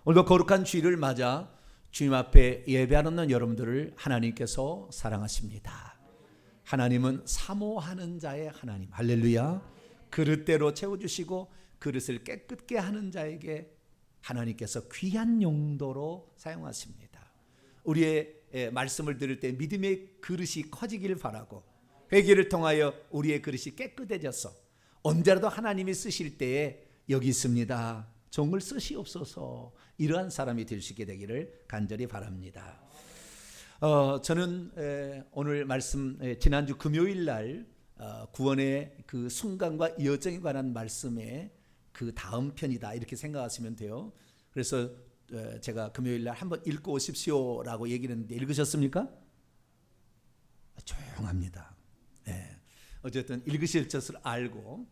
오늘도 거룩한 주일을 맞아 주님 앞에 예배하는 여러분들을 하나님께서 사랑하십니다. 하나님은 사모하는 자의 하나님, 할렐루야. 그릇대로 채워주시고 그릇을 깨끗게 하는 자에게 하나님께서 귀한 용도로 사용하십니다. 우리의 말씀을 들을 때 믿음의 그릇이 커지길 바라고, 회개를 통하여 우리의 그릇이 깨끗해져서 언제라도 하나님이 쓰실 때에 여기 있습니다, 종을 쓰시옵소서, 이러한 사람이 될 수 있게 되기를 간절히 바랍니다. 저는 오늘 말씀, 지난주 금요일 날 구원의 그 순간과 여정에 관한 말씀의 그 다음 편이다, 이렇게 생각하시면 돼요. 그래서 제가 금요일 날 한번 읽고 오십시오라고 얘기를 했는데 읽으셨습니까? 조용합니다. 네. 어쨌든 읽으실 것을 알고,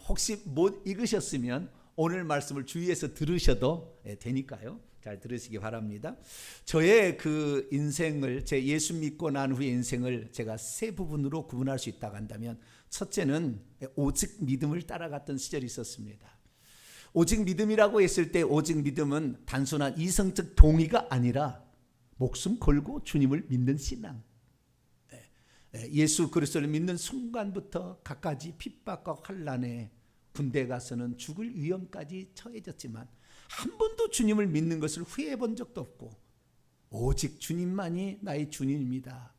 혹시 못 읽으셨으면 오늘 말씀을 주위에서 들으셔도 되니까요. 잘 들으시기 바랍니다. 저의 그 인생을, 제 예수 믿고 난 후의 인생을 제가 세 부분으로 구분할 수 있다고 한다면, 첫째는 오직 믿음을 따라갔던 시절이 있었습니다. 오직 믿음이라고 했을 때 오직 믿음은 단순한 이성적 동의가 아니라 목숨 걸고 주님을 믿는 신앙. 예수 그리스도를 믿는 순간부터 갖가지 핍박과 환난에 군대 가서는 죽을 위험까지 처해졌지만 한 번도 주님을 믿는 것을 후회해 본 적도 없고, 오직 주님만이 나의 주님입니다.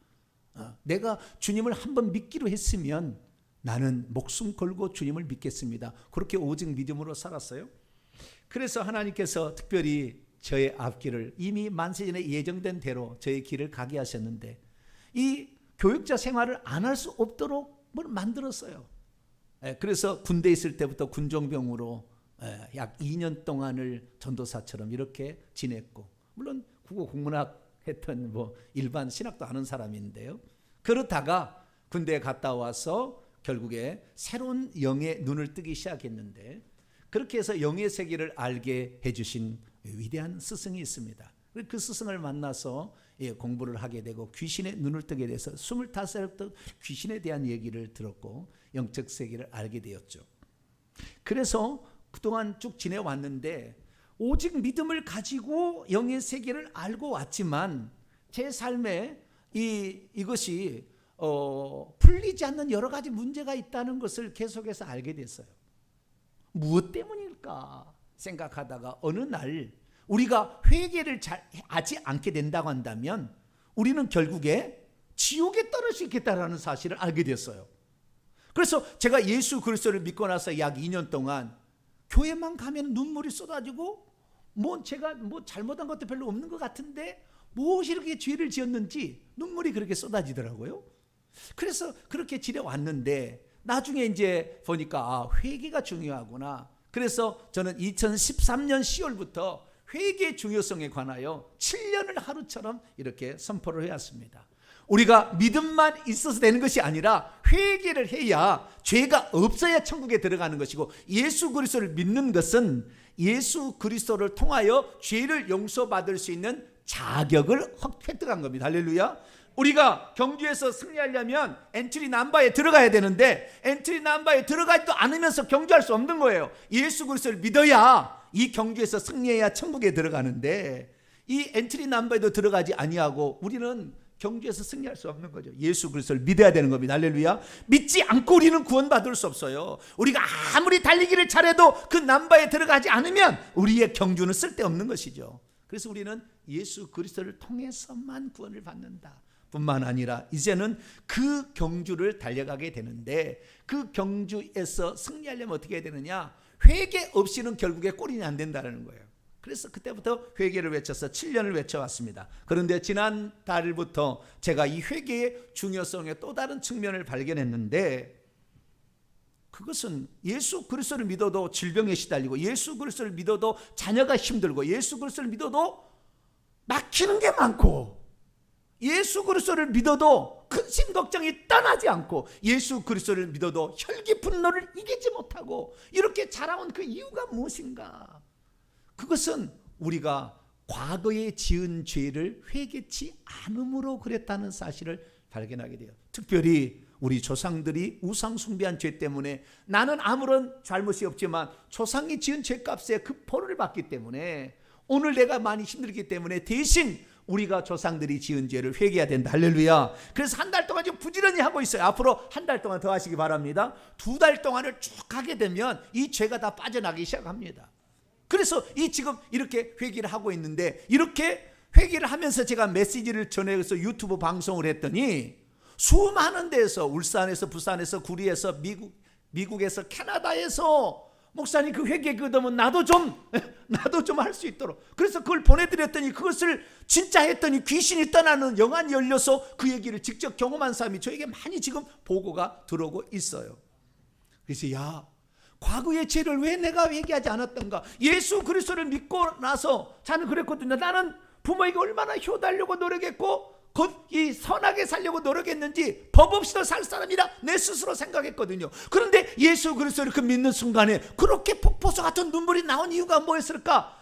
내가 주님을 한번 믿기로 했으면 나는 목숨 걸고 주님을 믿겠습니다. 그렇게 오직 믿음으로 살았어요. 그래서 하나님께서 특별히 저의 앞길을 이미 만세전에 예정된 대로 저의 길을 가게 하셨는데, 이 교육자 생활을 안 할 수 없도록 뭘 만들었어요. 그래서 군대에 있을 때부터 군종병으로 약 2년 동안을 전도사처럼 이렇게 지냈고, 물론 국어 국문학 했던 일반 신학도 아는 사람인데요. 그러다가 군대에 갔다 와서 결국에 새로운 영의 눈을 뜨기 시작했는데, 그렇게 해서 영의 세계를 알게 해주신 위대한 스승이 있습니다. 그 스승을 만나서 공부를 하게 되고 귀신의 눈을 뜨게 돼서 25살부터 귀신에 대한 얘기를 들었고 영적 세계를 알게 되었죠. 그래서 그동안 쭉 지내왔는데 오직 믿음을 가지고 영의 세계를 알고 왔지만 제 삶에 이것이 풀리지 않는 여러 가지 문제가 있다는 것을 계속해서 알게 됐어요. 무엇 때문일까 생각하다가 어느 날 우리가 회개를 잘 하지 않게 된다고 한다면 우리는 결국에 지옥에 떨어질 수 있겠다라는 사실을 알게 됐어요. 그래서 제가 예수 그리스도를 믿고 나서 약 2년 동안 교회만 가면 눈물이 쏟아지고 제가 잘못한 것도 별로 없는 것 같은데 무엇이 이렇게 죄를 지었는지 눈물이 그렇게 쏟아지더라고요. 그래서 그렇게 지내왔는데 나중에 이제 보니까 회개가 중요하구나. 그래서 저는 2013년 10월부터 회개의 중요성에 관하여 7년을 하루처럼 이렇게 선포를 해왔습니다. 우리가 믿음만 있어서 되는 것이 아니라 회개를 해야 죄가 없어야 천국에 들어가는 것이고, 예수 그리스도를 믿는 것은 예수 그리스도를 통하여 죄를 용서받을 수 있는 자격을 획득한 겁니다. 할렐루야. 우리가 경주에서 승리하려면 엔트리 넘버에 들어가야 되는데 엔트리 넘버에 들어가지도 않으면서 경주할 수 없는 거예요. 예수 그리스도를 믿어야 이 경주에서 승리해야 천국에 들어가는데 이 엔트리 넘버에도 들어가지 아니하고 우리는 경주에서 승리할 수 없는 거죠. 예수 그리스도를 믿어야 되는 겁니다. 할렐루야. 믿지 않고 우리는 구원받을 수 없어요. 우리가 아무리 달리기를 잘해도 그 넘버에 들어가지 않으면 우리의 경주는 쓸데없는 것이죠. 그래서 우리는 예수 그리스도를 통해서만 구원을 받는다 뿐만 아니라 이제는 그 경주를 달려가게 되는데, 그 경주에서 승리하려면 어떻게 해야 되느냐? 회개 없이는 결국에 꼴이 안 된다는 거예요. 그래서 그때부터 회개를 외쳐서 7년을 외쳐왔습니다. 그런데 지난 달부터 제가 이 회개의 중요성의 또 다른 측면을 발견했는데, 그것은 예수 그리스도를 믿어도 질병에 시달리고 예수 그리스도를 믿어도 자녀가 힘들고 예수 그리스도를 믿어도 막히는 게 많고 예수 그리스도를 믿어도 근심 걱정이 떠나지 않고 예수 그리스도를 믿어도 혈기 분노를 이기지 못하고 이렇게 자라온 그 이유가 무엇인가? 그것은 우리가 과거에 지은 죄를 회개치 않음으로 그랬다는 사실을 발견하게 돼요. 특별히 우리 조상들이 우상 숭배한 죄 때문에 나는 아무런 잘못이 없지만 조상이 지은 죄값에 그 벌을 받기 때문에 오늘 내가 많이 힘들기 때문에 대신 우리가 조상들이 지은 죄를 회개해야 된다. 할렐루야. 그래서 한 달 동안 지금 부지런히 하고 있어요. 앞으로 한 달 동안 더 하시기 바랍니다. 2달 동안을 쭉 하게 되면 이 죄가 다 빠져나기 시작합니다. 그래서 이 지금 이렇게 회개를 하고 있는데, 이렇게 회개를 하면서 제가 메시지를 전해서 유튜브 방송을 했더니 수많은 데서, 울산에서, 부산에서, 구리에서, 미국에서, 캐나다에서 목사님 그 회개 그러면 나도 좀 할 수 있도록, 그래서 그걸 보내드렸더니 그것을 진짜 했더니 귀신이 떠나는 영안이 열려서 그 얘기를 직접 경험한 사람이 저에게 많이 지금 보고가 들어오고 있어요. 그래서 야, 과거의 죄를 왜 내가 회개하지 않았던가. 예수 그리스도를 믿고 나서 저는 그랬거든요. 나는 부모에게 얼마나 효달려고 노력했고 이 선하게 살려고 노력했는지 법 없이도 살 사람이라 내 스스로 생각했거든요. 그런데 예수 그리스도를 그 믿는 순간에 그렇게 폭포수 같은 눈물이 나온 이유가 뭐였을까?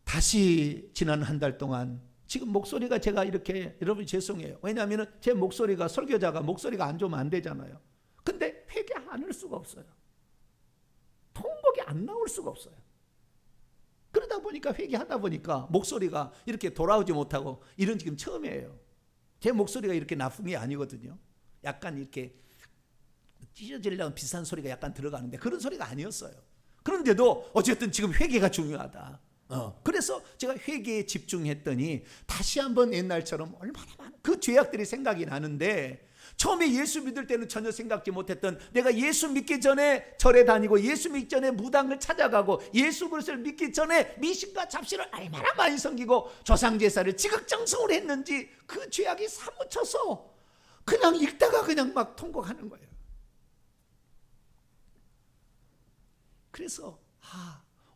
다시 지난 한 달 동안 지금 목소리가 제가 이렇게, 여러분 죄송해요. 왜냐하면 제 목소리가, 설교자가 목소리가 안 좋으면 안 되잖아요. 근데 회개 안 할 수가 없어요. 통곡이 안 나올 수가 없어요. 그러다 보니까 회개하다 보니까 목소리가 이렇게 돌아오지 못하고, 이런 지금 처음이에요. 제 목소리가 이렇게 나쁜 게 아니거든요. 약간 이렇게 찢어지려면 비싼 소리가 약간 들어가는데 그런 소리가 아니었어요. 그런데도 어쨌든 지금 회개가 중요하다. 그래서 제가 회개에 집중했더니 다시 한번 옛날처럼 얼마나 많은 그 죄악들이 생각이 나는데, 처음에 예수 믿을 때는 전혀 생각지 못했던, 내가 예수 믿기 전에 절에 다니고 예수 믿기 전에 무당을 찾아가고 예수 그리스도를 믿기 전에 미신과 잡신을 얼마나 많이 섬기고 조상제사를 지극정성으로 했는지 그 죄악이 사무쳐서 그냥 읽다가 그냥 막 통곡하는 거예요. 그래서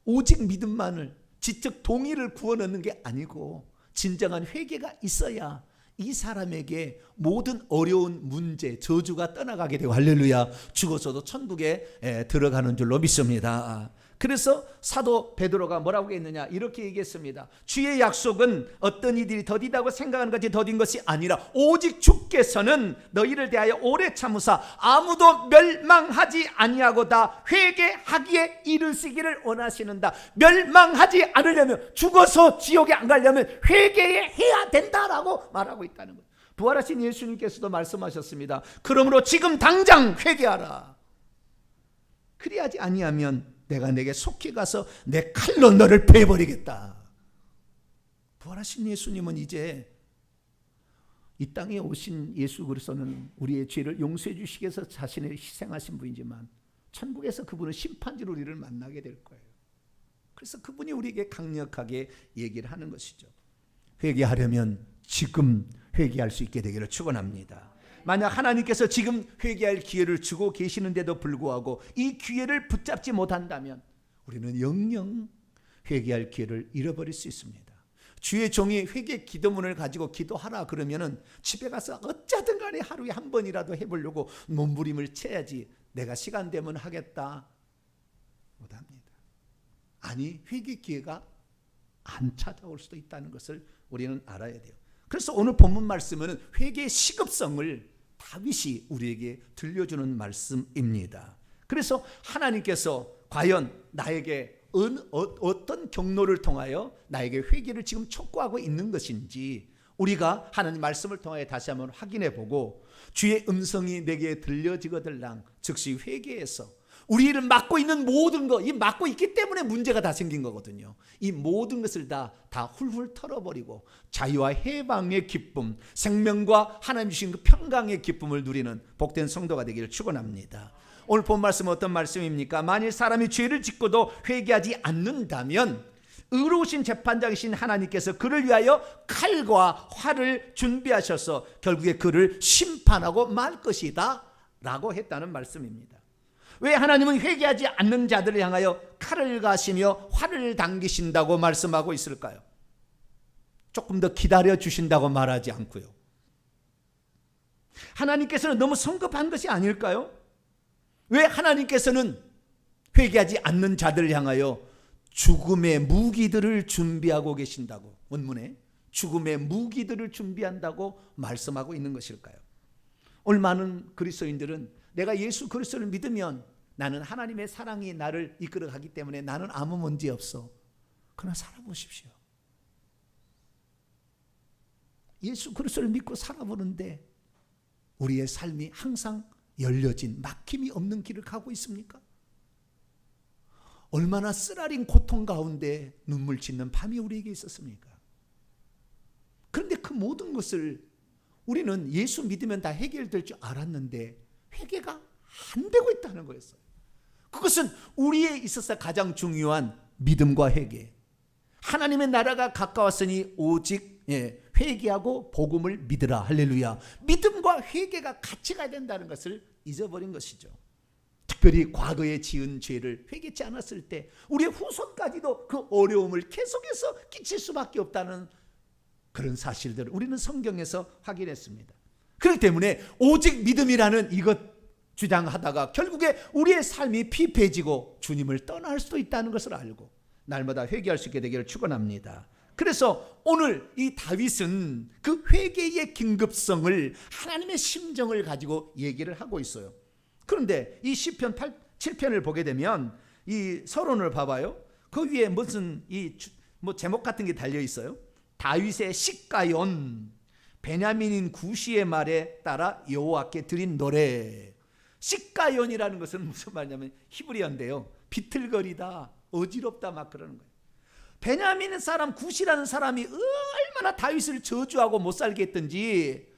오직 믿음만을, 지적 동의를 구원 얻는 게 아니고 진정한 회개가 있어야 이 사람에게 모든 어려운 문제, 저주가 떠나가게 되고, 할렐루야, 죽어서도 천국에 들어가는 줄로 믿습니다. 그래서 사도 베드로가 뭐라고 했느냐, 이렇게 얘기했습니다. 주의 약속은 어떤 이들이 더디다고 생각하는 것이 더딘 것이 아니라 오직 주께서는 너희를 대하여 오래 참으사 아무도 멸망하지 아니하고 다 회개하기에 이르시기를 원하시는다. 멸망하지 않으려면, 죽어서 지옥에 안 가려면 회개해야 된다라고 말하고 있다는 거예요. 부활하신 예수님께서도 말씀하셨습니다. 그러므로 지금 당장 회개하라. 그리하지 아니하면 내가 내게 속히 가서 내 칼로 너를 베버리겠다. 부활하신 예수님은 이제 이 땅에 오신 예수 그리스도는 우리의 죄를 용서해 주시기 위해서 자신을 희생하신 분이지만 천국에서 그분은 심판지로 우리를 만나게 될 거예요. 그래서 그분이 우리에게 강력하게 얘기를 하는 것이죠. 회개하려면 지금 회개할 수 있게 되기를 축원합니다. 만약 하나님께서 지금 회개할 기회를 주고 계시는데도 불구하고 이 기회를 붙잡지 못한다면 우리는 영영 회개할 기회를 잃어버릴 수 있습니다. 주의 종이 회개 기도문을 가지고 기도하라 그러면은 집에 가서 어쩌든 간에 하루에 한 번이라도 해보려고 몸부림을 쳐야지, 내가 시간 되면 하겠다 못합니다. 아니, 회개 기회가 안 찾아올 수도 있다는 것을 우리는 알아야 돼요. 그래서 오늘 본문 말씀은 회개의 시급성을 다윗이 우리에게 들려주는 말씀입니다. 그래서 하나님께서 과연 나에게 어떤 경로를 통하여 나에게 회개를 지금 촉구하고 있는 것인지 우리가 하나님 말씀을 통하여 다시 한번 확인해 보고, 주의 음성이 내게 들려지거들랑 즉시 회개해서 우리를 막고 있는 모든 것, 이 막고 있기 때문에 문제가 다 생긴 거거든요. 이 모든 것을 다 훌훌 털어버리고 자유와 해방의 기쁨, 생명과 하나님 주신 그 평강의 기쁨을 누리는 복된 성도가 되기를 축원합니다. 오늘 본 말씀은 어떤 말씀입니까? 만일 사람이 죄를 짓고도 회개하지 않는다면 의로우신 재판장이신 하나님께서 그를 위하여 칼과 활을 준비하셔서 결국에 그를 심판하고 말 것이다 라고 했다는 말씀입니다. 왜 하나님은 회개하지 않는 자들을 향하여 칼을 가시며 활을 당기신다고 말씀하고 있을까요? 조금 더 기다려 주신다고 말하지 않고요. 하나님께서는 너무 성급한 것이 아닐까요? 왜 하나님께서는 회개하지 않는 자들을 향하여 죽음의 무기들을 준비하고 계신다고, 원문에 죽음의 무기들을 준비한다고 말씀하고 있는 것일까요? 오늘 많은 그리스도인들은 내가 예수 그리스도를 믿으면 나는 하나님의 사랑이 나를 이끌어가기 때문에 나는 아무 문제 없어, 그러나 살아보십시오. 예수 그리스도를 믿고 살아보는데 우리의 삶이 항상 열려진 막힘이 없는 길을 가고 있습니까? 얼마나 쓰라린 고통 가운데 눈물 짓는 밤이 우리에게 있었습니까? 그런데 그 모든 것을 우리는 예수 믿으면 다 해결될 줄 알았는데 회개가 안 되고 있다는 거였어요. 그것은 우리에 있어서 가장 중요한 믿음과 회개. 하나님의 나라가 가까웠으니 오직 회개하고 복음을 믿으라. 할렐루야. 믿음과 회개가 같이 가야 된다는 것을 잊어버린 것이죠. 특별히 과거에 지은 죄를 회개치 않았을 때 우리의 후손까지도 그 어려움을 계속해서 끼칠 수밖에 없다는 그런 사실들을 우리는 성경에서 확인했습니다. 그렇기 때문에 오직 믿음이라는 이것 주장하다가 결국에 우리의 삶이 피폐해지고 주님을 떠날 수도 있다는 것을 알고 날마다 회개할 수 있게 되기를 축원합니다. 그래서 오늘 이 다윗은 그 회개의 긴급성을 하나님의 심정을 가지고 얘기를 하고 있어요. 그런데 이 시편 7편을 보게 되면 이 서론을 봐봐요. 그 위에 무슨 제목 같은 게 달려 있어요. 다윗의 시가연, 베냐민인 구시의 말에 따라 여호와께 드린 노래. 시가연이라는 것은 무슨 말이냐면 히브리어인데요. 비틀거리다, 어지럽다 막 그러는 거예요. 베냐민 사람 구시라는 사람이 얼마나 다윗을 저주하고 못 살게 했던지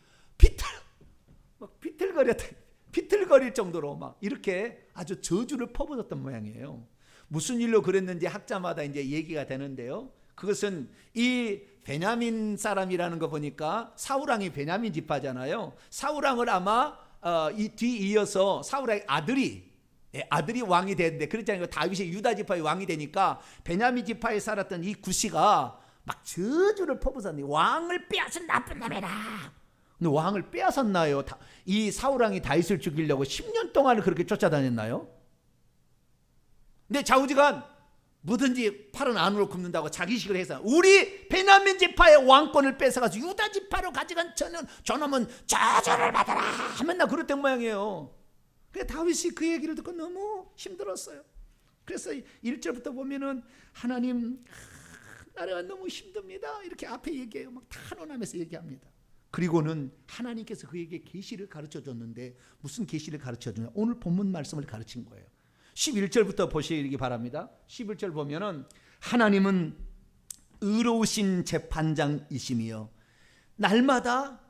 비틀거릴 정도로 막 이렇게 아주 저주를 퍼붓었던 모양이에요. 무슨 일로 그랬는지 학자마다 이제 얘기가 되는데요. 그것은 이 베냐민 사람이라는 거 보니까 사울왕이 베냐민 지파잖아요. 사울왕을 아마 이 뒤이어서 사울왕의 아들이 왕이 되는데 그렇잖아요. 다윗이 유다 지파의 왕이 되니까 베냐민 지파에 살았던 이 구시가 막 저주를 퍼붓었니 왕을 빼앗은 나쁜 놈이라. 근데 왕을 빼앗았나요? 이 사울왕이 다윗을 죽이려고 10년 동안 그렇게 쫓아다녔나요? 근데 좌우지간 뭐든지 팔은 안으로 굽는다고 자기식을 해서 우리 베냐민 지파의 왕권을 뺏어가지고 유다 지파로 가져간 저놈은 저주를 받아라 맨날 그랬던 모양이에요. 그래서 다윗이 그 얘기를 듣고 너무 힘들었어요. 그래서 1절부터 보면은 하나님 나라가 너무 힘듭니다 이렇게 앞에 얘기해요. 막 탄원하면서 얘기합니다. 그리고는 하나님께서 그에게 계시를 가르쳐 줬는데 무슨 계시를 가르쳐 주냐, 오늘 본문 말씀을 가르친 거예요. 11절부터 보시기 바랍니다. 11절 보면은 하나님은 의로우신 재판장이시며 날마다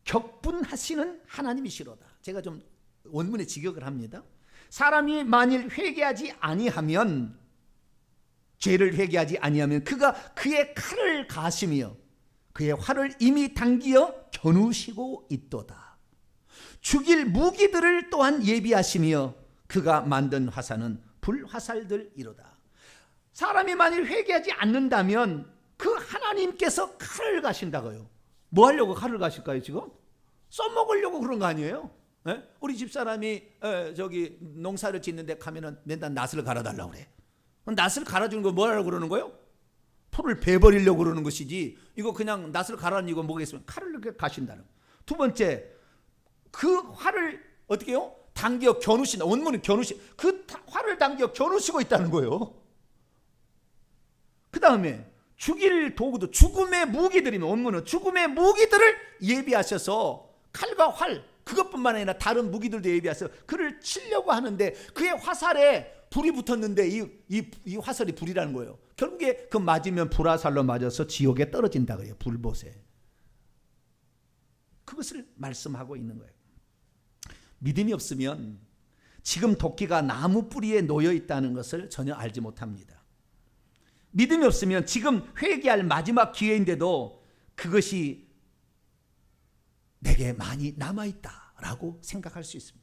격분하시는 하나님이시로다. 제가 좀 원문에 직역을 합니다. 사람이 만일 회개하지 아니하면, 죄를 회개하지 아니하면 그가 그의 칼을 가시며 그의 활을 이미 당기어 겨누시고 있도다. 죽일 무기들을 또한 예비하시며 그가 만든 화살은 불화살들이로다. 사람이 만일 회개하지 않는다면 그 하나님께서 칼을 가신다고요. 뭐 하려고 칼을 가실까요? 지금 써먹으려고 그런 거 아니에요? 네? 우리 집사람이 저기 농사를 짓는데 가면은 맨날 낫을 갈아달라고 그래. 낫을 갈아주는 거 뭐 하려고 그러는 거예요? 풀을 베버리려고 그러는 것이지, 이거 그냥 낫을 갈아는 이거 뭐겠으면 칼을 이렇게 가신다는. 두 번째, 그 활을 어떻게 해요? 당겨 겨누신다. 원문은 그 활을 당겨 겨누시고 있다는 거예요. 그 다음에 죽일 도구도 죽음의 무기들이면, 원문은 죽음의 무기들을 예비하셔서 칼과 활 그것뿐만 아니라 다른 무기들도 예비하셔서 그를 치려고 하는데 그의 화살에 불이 붙었는데 이 화살이 불이라는 거예요. 결국에 그 맞으면 불화살로 맞아서 지옥에 떨어진다 그래요. 불못에. 그것을 말씀하고 있는 거예요. 믿음이 없으면 지금 도끼가 나무 뿌리에 놓여 있다는 것을 전혀 알지 못합니다. 믿음이 없으면 지금 회개할 마지막 기회인데도 그것이 내게 많이 남아있다라고 생각할 수 있습니다.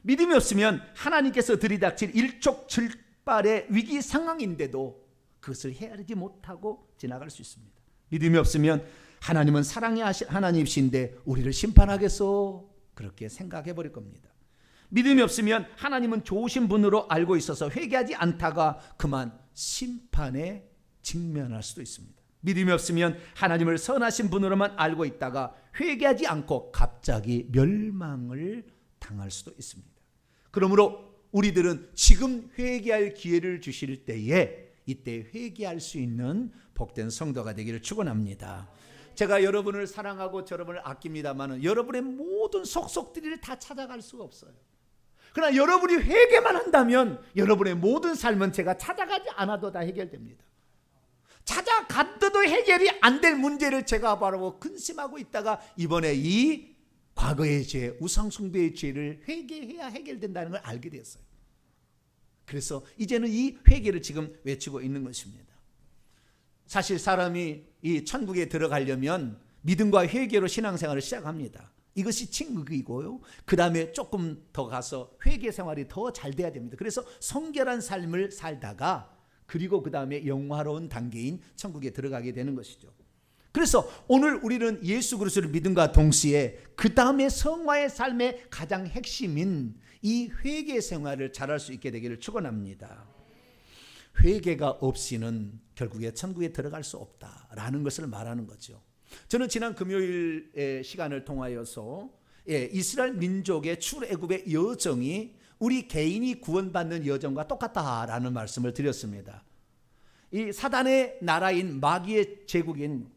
믿음이 없으면 하나님께서 들이닥칠 일촉즉발의 위기 상황인데도 그것을 헤아리지 못하고 지나갈 수 있습니다. 믿음이 없으면 하나님은 사랑의 하나님이신데 우리를 심판하겠소? 그렇게 생각해 버릴 겁니다. 믿음이 없으면 하나님은 좋으신 분으로 알고 있어서 회개하지 않다가 그만 심판에 직면할 수도 있습니다. 믿음이 없으면 하나님을 선하신 분으로만 알고 있다가 회개하지 않고 갑자기 멸망을 당할 수도 있습니다. 그러므로 우리들은 지금 회개할 기회를 주실 때에 이때 회개할 수 있는 복된 성도가 되기를 축원합니다. 제가 여러분을 사랑하고 여러분을 아낍니다만 여러분의 모든 속속들이를 다 찾아갈 수가 없어요. 그러나 여러분이 회개만 한다면 여러분의 모든 삶은 제가 찾아가지 않아도 다 해결됩니다. 찾아갔더도 해결이 안 될 문제를 제가 바로 근심하고 있다가 이번에 이 과거의 죄, 우상숭배의 죄를 회개해야 해결된다는 걸 알게 됐어요. 그래서 이제는 이 회개를 지금 외치고 있는 것입니다. 사실 사람이 이 천국에 들어가려면 믿음과 회개로 신앙생활을 시작합니다. 이것이 친극이고요. 그 다음에 조금 더 가서 회개 생활이 더 잘 돼야 됩니다. 그래서 성결한 삶을 살다가 그리고 그 다음에 영화로운 단계인 천국에 들어가게 되는 것이죠. 그래서 오늘 우리는 예수 그리스도를 믿음과 동시에 그 다음에 성화의 삶의 가장 핵심인 이 회개 생활을 잘할 수 있게 되기를 축원합니다. 회개가 없이는 결국에 천국에 들어갈 수 없다라는 것을 말하는 거죠. 저는 지난 금요일의 시간을 통하여서 이스라엘 민족의 출애굽의 여정이 우리 개인이 구원받는 여정과 똑같다라는 말씀을 드렸습니다. 이 사단의 나라인 마귀의 제국인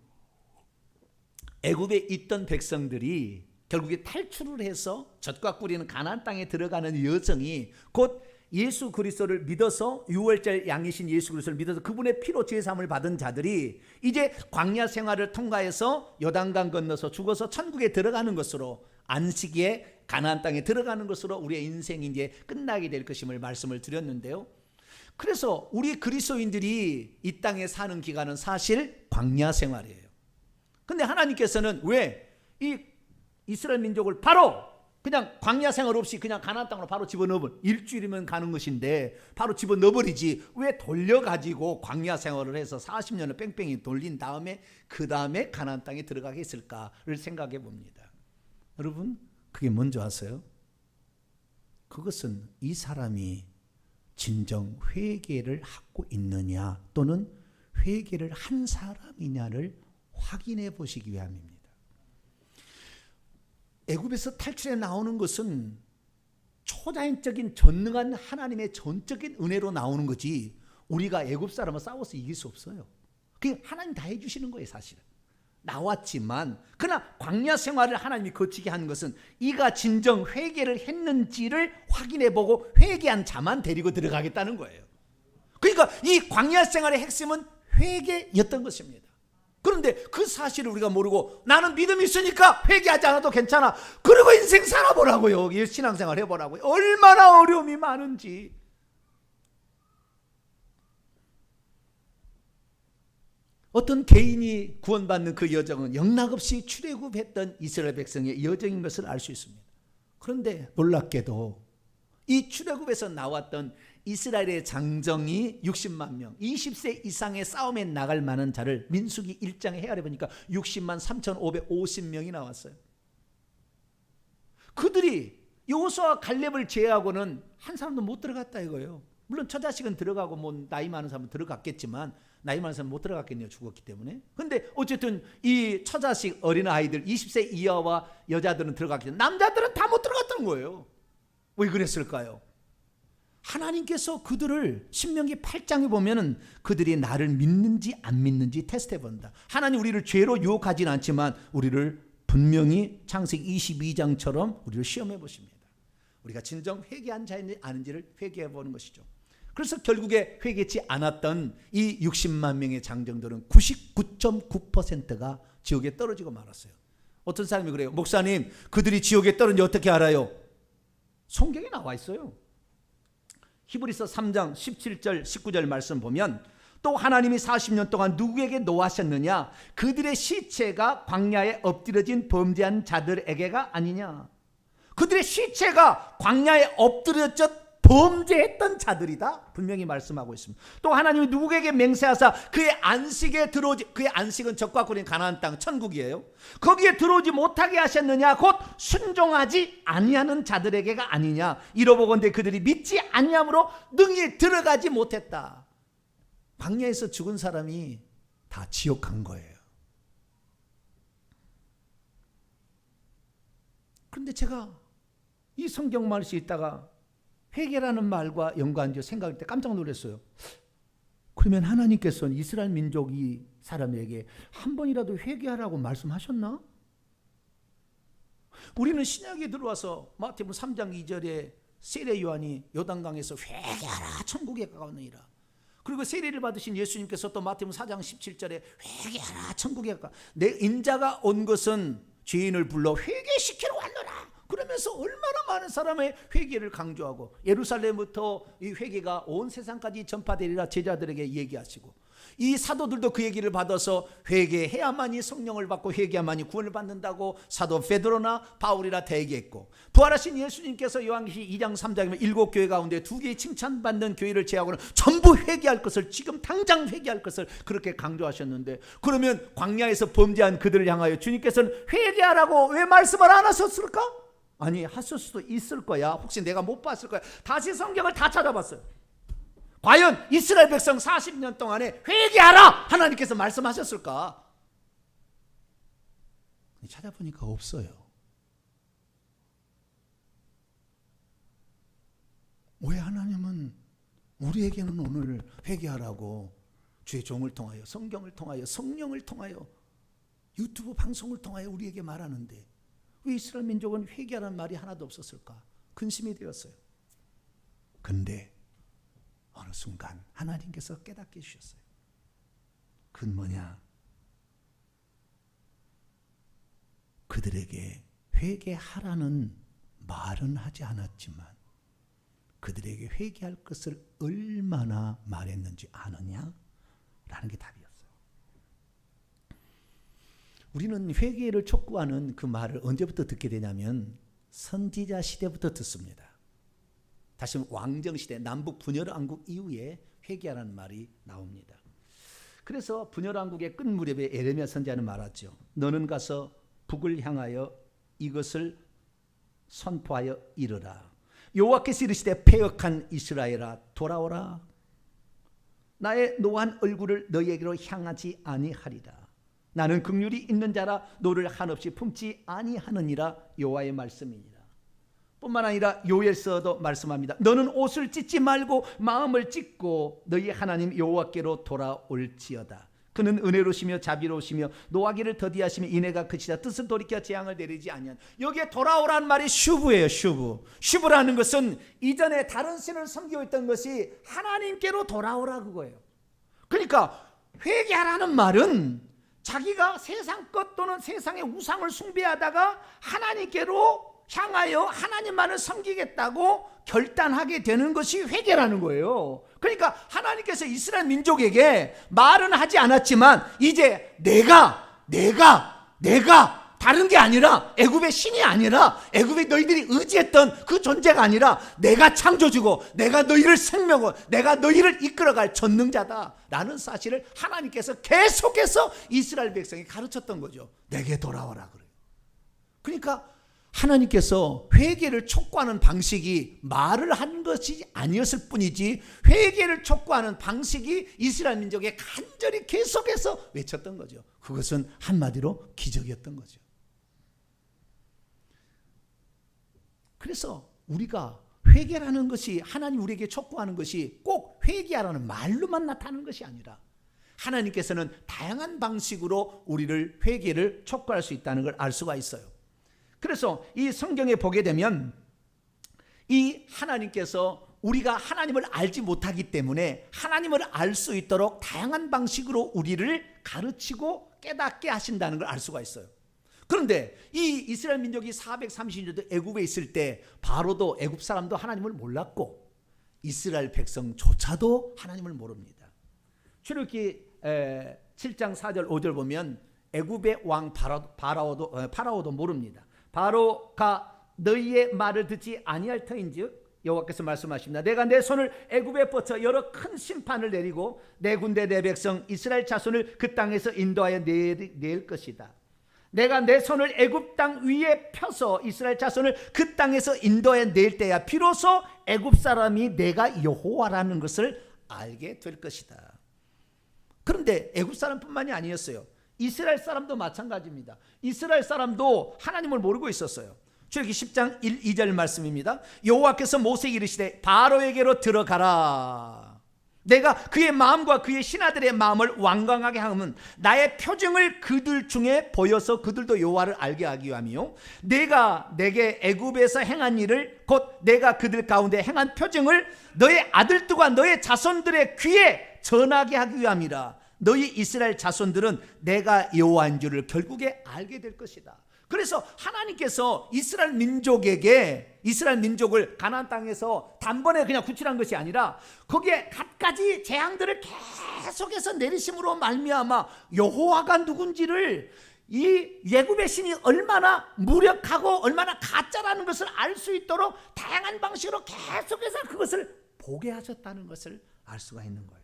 애굽에 있던 백성들이 결국에 탈출을 해서 젖과 꿀이는 가나안 땅에 들어가는 여정이 곧 예수 그리스도를 믿어서 유월절 양이신 예수 그리스도를 믿어서 그분의 피로 죄 사함을 받은 자들이 이제 광야 생활을 통과해서 요단강 건너서 죽어서 천국에 들어가는 것으로 안식에 가나안 땅에 들어가는 것으로 우리의 인생이 이제 끝나게 될 것임을 말씀을 드렸는데요. 그래서 우리 그리스도인들이 이 땅에 사는 기간은 사실 광야 생활이에요. 근데 하나님께서는 왜 이 이스라엘 민족을 바로 그냥 광야 생활 없이 그냥 가나안 땅으로 바로 집어넣어 일주일이면 가는 것인데 바로 집어넣어버리지 왜 돌려가지고 광야 생활을 해서 40년을 뺑뺑이 돌린 다음에 그 다음에 가나안 땅에 들어가게 했을까를 생각해 봅니다. 여러분 그게 뭔지 아세요? 그것은 이 사람이 진정 회개를 하고 있느냐 또는 회개를 한 사람이냐를 확인해 보시기 위함입니다. 애굽에서 탈출해 나오는 것은 초자연적인 전능한 하나님의 전적인 은혜로 나오는 거지 우리가 애굽 사람과 싸워서 이길 수 없어요. 그게 하나님 다 해주시는 거예요. 사실은 나왔지만 그러나 광야 생활을 하나님이 거치게 하는 것은 이가 진정 회개를 했는지를 확인해보고 회개한 자만 데리고 들어가겠다는 거예요. 그러니까 이 광야 생활의 핵심은 회개였던 것입니다. 그런데 그 사실을 우리가 모르고 나는 믿음이 있으니까 회개하지 않아도 괜찮아. 그리고 인생 살아보라고요. 신앙생활 해보라고요. 얼마나 어려움이 많은지. 어떤 개인이 구원받는 그 여정은 영락없이 출애굽했던 이스라엘 백성의 여정인 것을 알 수 있습니다. 그런데 놀랍게도 이 출애굽에서 나왔던 이스라엘의 장정이 60만 명, 20세 이상의 싸움에 나갈 만한 자를 민수기 1장에 헤아려 보니까 60만 3,550명이 나왔어요. 그들이 여호수아와 갈렙을 제외하고는 한 사람도 못 들어갔다 이거예요. 물론 처자식은 들어가고 뭐 나이 많은 사람은 들어갔겠지만 나이 많은 사람은 못 들어갔겠네요. 죽었기 때문에. 근데 어쨌든 이 처자식 어린아이들 20세 이하와 여자들은 들어갔겠죠. 남자들은 다 못 들어갔던 거예요. 왜 그랬을까요? 하나님께서 그들을 신명기 8장에 보면은 그들이 나를 믿는지 안 믿는지 테스트해 본다. 하나님 우리를 죄로 유혹하지는 않지만 우리를 분명히 창세기 22장처럼 우리를 시험해 보십니다. 우리가 진정 회개한 자인지 아닌지를 회개해 보는 것이죠. 그래서 결국에 회개치 않았던 이 60만 명의 장정들은 99.9%가 지옥에 떨어지고 말았어요. 어떤 사람이 그래요. 목사님 그들이 지옥에 떨어진지 어떻게 알아요? 성경에 나와 있어요. 히브리서 3장 17절 19절 말씀 보면 또 하나님이 40년 동안 누구에게 노하셨느냐? 그들의 시체가 광야에 엎드려진 범죄한 자들에게가 아니냐? 그들의 시체가 광야에 엎드려졌 범죄했던 자들이다 분명히 말씀하고 있습니다. 또 하나님이 누구에게 맹세하사 그의 안식에 들어오지, 그의 안식은 적과 꿀인 가나안 땅 천국이에요. 거기에 들어오지 못하게 하셨느냐? 곧 순종하지 아니하는 자들에게가 아니냐? 이러보건대 그들이 믿지 아니함으로 능히 들어가지 못했다. 광야에서 죽은 사람이 다 지옥 간 거예요. 그런데 제가 이 성경 말씀이 있다가 회개라는 말과 연관지어 생각할 때 깜짝 놀랐어요. 그러면 하나님께서는 이스라엘 민족 이 사람에게 한 번이라도 회개하라고 말씀하셨나? 우리는 신약에 들어와서 마태복음 3장 2절에 세례 요한이 요단강에서 회개하라 천국에 가까웠느니라. 그리고 세례를 받으신 예수님께서 또 마태복음 4장 17절에 회개하라 천국에 가까워 내 인자가 온 것은 죄인을 불러 회개시키러 왔노라. 그러면서 얼마나 많은 사람의 회개를 강조하고 예루살렘부터 이 회개가 온 세상까지 전파되리라 제자들에게 얘기하시고 이 사도들도 그 얘기를 받아서 회개해야만이 성령을 받고 회개해야만이 구원을 받는다고 사도 베드로나 바울이라 대기했고 부활하신 예수님께서 요한계시록 2장 3장이면 7교회 가운데 2개의 칭찬받는 교회를 제하고는 전부 회개할 것을 지금 당장 회개할 것을 그렇게 강조하셨는데 그러면 광야에서 범죄한 그들을 향하여 주님께서는 회개하라고 왜 말씀을 안 하셨을까? 아니 하실 수도 있을 거야. 혹시 내가 못 봤을 거야. 다시 성경을 다 찾아봤어요. 과연 이스라엘 백성 40년 동안에 회개하라 하나님께서 말씀하셨을까? 찾아보니까 없어요. 왜 하나님은 우리에게는 오늘 회개하라고 주의 종을 통하여 성경을 통하여 성령을 통하여 유튜브 방송을 통하여 우리에게 말하는데 왜 이스라엘 민족은 회개하라는 말이 하나도 없었을까? 근심이 되었어요. 근데 어느 순간 하나님께서 깨닫게 해주셨어요. 그건 뭐냐? 그들에게 회개하라는 말은 하지 않았지만 그들에게 회개할 것을 얼마나 말했는지 아느냐? 라는 게 답이었어요. 우리는 회개를 촉구하는 그 말을 언제부터 듣게 되냐면 선지자 시대부터 듣습니다. 다시 왕정시대 남북 분열왕국 이후에 회개하라는 말이 나옵니다. 그래서 분열왕국의 끝 무렵에 에레미야 선지자는 말하죠. 너는 가서 북을 향하여 이것을 선포하여 이르라. 여호와께서 이르시되 패역한 이스라엘아 돌아오라. 나의 노한 얼굴을 너희에게로 향하지 아니하리라. 나는 긍휼이 있는 자라 너를 한없이 품지 아니하느니라. 여호와의 말씀이니라. 뿐만 아니라 요엘서도 말씀합니다. 너는 옷을 찢지 말고 마음을 찢고 너희 하나님 여호와께로 돌아올지어다. 그는 은혜로우시며 자비로우시며 노하기를 더디하시며 인애가 크시다. 뜻을 돌이켜 재앙을 내리지 아니한. 여기에 돌아오라는 말이 슈브예요. 슈브라는 것은 이전에 다른 신을 섬기고 있던 것이 하나님께로 돌아오라 그거예요. 그러니까 회개하라는 말은 자기가 세상 것 또는 세상의 우상을 숭배하다가 하나님께로 향하여 하나님만을 섬기겠다고 결단하게 되는 것이 회개라는 거예요. 그러니까 하나님께서 이스라엘 민족에게 말은 하지 않았지만 이제 내가 다른 게 아니라 애굽의 신이 아니라 애굽에 너희들이 의지했던 그 존재가 아니라 내가 창조주고 내가 너희를 생명하고 내가 너희를 이끌어갈 전능자다라는 사실을 하나님께서 계속해서 이스라엘 백성이 가르쳤던 거죠. 내게 돌아오라 그래요. 그러니까 하나님께서 회개를 촉구하는 방식이 말을 한 것이 아니었을 뿐이지 회개를 촉구하는 방식이 이스라엘 민족에 간절히 계속해서 외쳤던 거죠. 그것은 한마디로 기적이었던 거죠. 그래서 우리가 회개라는 것이 하나님 우리에게 촉구하는 것이 꼭 회개하라는 말로만 나타나는 것이 아니라 하나님께서는 다양한 방식으로 우리를 회개를 촉구할 수 있다는 걸 알 수가 있어요. 그래서 이 성경에 보게 되면 이 하나님께서 우리가 하나님을 알지 못하기 때문에 하나님을 알 수 있도록 다양한 방식으로 우리를 가르치고 깨닫게 하신다는 걸 알 수가 있어요. 그런데 이 이스라엘 민족이 430년 애굽에 있을 때 바로도 애굽 사람도 하나님을 몰랐고 이스라엘 백성조차도 하나님을 모릅니다. 출애굽기 7장 4절 5절 보면 애굽의 왕 파라오도 모릅니다. 바로가 너희의 말을 듣지 아니할 터인즉 여호와께서 말씀하십니다. 내가 내 손을 애굽에 뻗쳐 여러 큰 심판을 내리고 내 군대 내 백성 이스라엘 자손을 그 땅에서 인도하여 낼 것이다. 내가 내 손을 애굽 땅 위에 펴서 이스라엘 자손을 그 땅에서 인도해 낼 때야 비로소 애굽 사람이 내가 여호와라는 것을 알게 될 것이다. 그런데 애굽 사람뿐만이 아니었어요. 이스라엘 사람도 마찬가지입니다. 이스라엘 사람도 하나님을 모르고 있었어요. 출애굽기 10장 1, 2절 말씀입니다. 여호와께서 모세에게 이르시되 바로에게로 들어가라. 내가 그의 마음과 그의 신하들의 마음을 완강하게 하면 나의 표징을 그들 중에 보여서 그들도 여호와를 알게 하기 위함이요 내가 내게 애굽에서 행한 일을 곧 내가 그들 가운데 행한 표징을 너의 아들들과 너의 자손들의 귀에 전하게 하기 위함이라. 너희 이스라엘 자손들은 내가 여호와인 줄을 결국에 알게 될 것이다. 그래서 하나님께서 이스라엘 민족을 가나안 땅에서 단번에 그냥 구출한 것이 아니라 거기에 갖가지 재앙들을 계속해서 내리심으로 말미암아 여호와가 누군지를 이 애굽의 신이 얼마나 무력하고 얼마나 가짜라는 것을 알 수 있도록 다양한 방식으로 계속해서 그것을 보게 하셨다는 것을 알 수가 있는 거예요.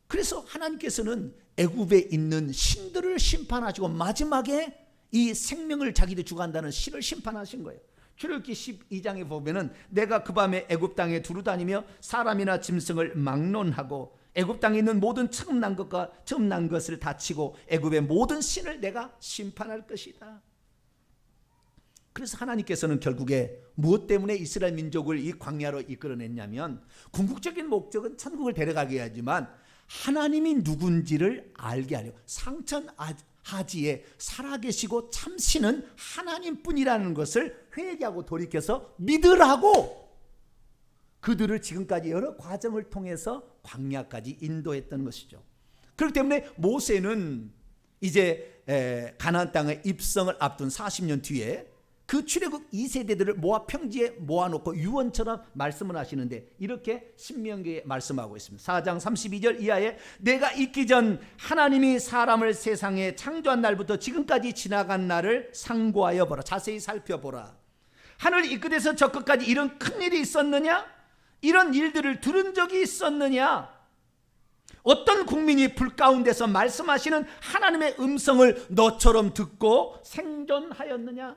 그래서 하나님께서는 애굽에 있는 신들을 심판하시고 마지막에 이 생명을 자기들이 주관한다는 신을 심판하신 거예요. 출애굽기 12장에 보면은 내가 그 밤에 애굽 땅에 두루다니며 사람이나 짐승을 막론하고 애굽 땅에 있는 모든 처음 난 것을 다치고 애굽의 모든 신을 내가 심판할 것이다. 그래서 하나님께서는 결국에 무엇 때문에 이스라엘 민족을 이 광야로 이끌어냈냐면 궁극적인 목적은 천국을 데려가게 하지만 하나님이 누군지를 알게 하려 상천하지에 살아계시고 참신은 하나님뿐이라는 것을 회개하고 돌이켜서 믿으라고 그들을 지금까지 여러 과정을 통해서 광야까지 인도했던 것이죠. 그렇기 때문에 모세는 이제 가나안 땅의 입성을 앞둔 40년 뒤에 그 출애굽 2세대들을 모압 평지에 모아놓고 유언처럼 말씀을 하시는데 이렇게 신명기에 말씀하고 있습니다. 4장 32절 이하에 내가 있기 전 하나님이 사람을 세상에 창조한 날부터 지금까지 지나간 날을 상고하여 보라. 자세히 살펴보라. 하늘 이 끝에서 저 끝까지 이런 큰일이 있었느냐? 이런 일들을 들은 적이 있었느냐? 어떤 국민이 불 가운데서 말씀하시는 하나님의 음성을 너처럼 듣고 생존하였느냐?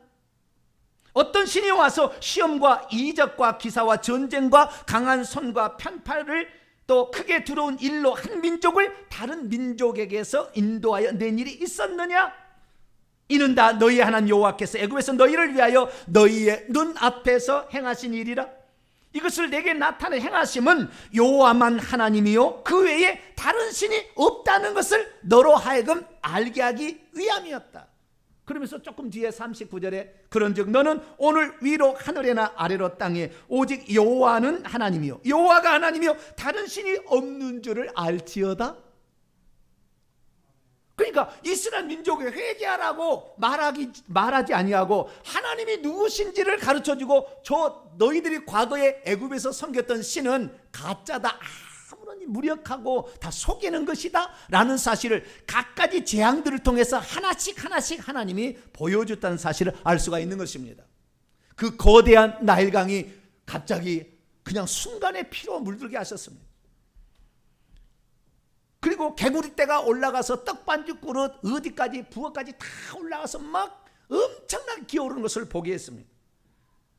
어떤 신이 와서 시험과 이적과 기사와 전쟁과 강한 손과 편팔을 또 크게 들어온 일로 한 민족을 다른 민족에게서 인도하여 낸 일이 있었느냐? 이는 다 너희의 하나님 여호와께서 애굽에서 너희를 위하여 너희의 눈앞에서 행하신 일이라. 이것을 내게 나타내 행하심은 여호와만 하나님이요 그 외에 다른 신이 없다는 것을 너로 하여금 알게 하기 위함이었다. 그러면서 조금 뒤에 39절에 그런즉 너는 오늘 위로 하늘에나 아래로 땅에 오직 여호와는 하나님이요 여호와가 하나님이요 다른 신이 없는 줄을 알지어다. 그러니까 이스라엘 민족에 회개하라고 말하지 아니하고 하나님이 누구신지를 가르쳐주고 저 너희들이 과거에 애굽에서 섬겼던 신은 가짜다, 아무런 무력하고 다 속이는 것이다 라는 사실을 갖가지 재앙들을 통해서 하나씩 하나님이 보여줬다는 사실을 알 수가 있는 것입니다. 그 거대한 나일강이 갑자기 그냥 순간에 피로 물들게 하셨습니다. 그리고 개구리떼가 올라가서 떡반죽 그릇 어디까지 부엌까지 다 올라가서 막 엄청나게 기어오르는 것을 보게 했습니다.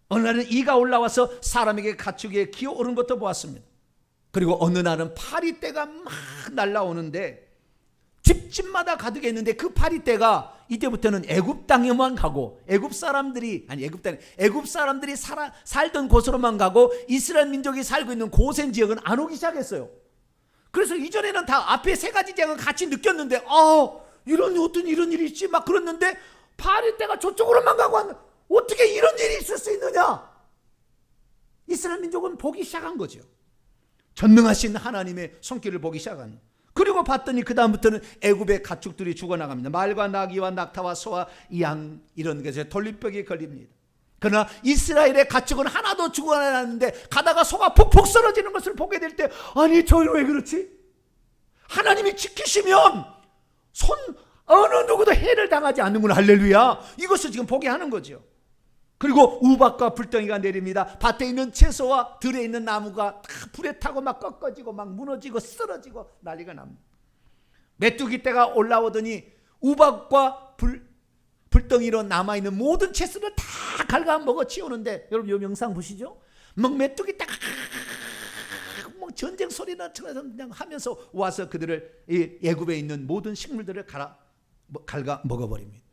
어느 날은 이가 올라와서 사람에게 가축에 기어오르는 것도 보았습니다. 그리고 어느 날은 파리떼가 막 날라오는데 집집마다 가득했는데 그 파리떼가 이때부터는 애굽 땅에만 가고 애굽 사람들이 살던 곳으로만 가고 이스라엘 민족이 살고 있는 고센 지역은 안 오기 시작했어요. 그래서 이전에는 다 앞에 세 가지 재앙을 같이 느꼈는데 이런 어떤 이런 일이 있지 막 그랬는데 파리떼가 저쪽으로만 가고 어떻게 이런 일이 있을 수 있느냐? 이스라엘 민족은 보기 시작한 거죠. 전능하신 하나님의 손길을 보기 시작한. 그리고 봤더니 그 다음부터는 애굽의 가축들이 죽어나갑니다. 말과 나귀와 낙타와 소와 양 이런 것에 돌림벽에 걸립니다. 그러나 이스라엘의 가축은 하나도 죽어나갔는데 가다가 소가 폭폭 쓰러지는 것을 보게 될 때 아니 저희 왜 그렇지? 하나님이 지키시면 어느 누구도 해를 당하지 않는구나. 할렐루야. 이것을 지금 보게 하는 거죠. 그리고 우박과 불덩이가 내립니다. 밭에 있는 채소와 들에 있는 나무가 다 불에 타고 막 꺾어지고 막 무너지고 쓰러지고 난리가 납니다. 메뚜기 떼가 올라오더니 우박과 불덩이로 남아있는 모든 채소를 다 갉아먹어 치우는데 여러분 이 영상 보시죠. 막 메뚜기 떼가 막 전쟁 소리나 그냥 하면서 와서 그들을 이 애굽에 있는 모든 식물들을 갉아 먹어버립니다.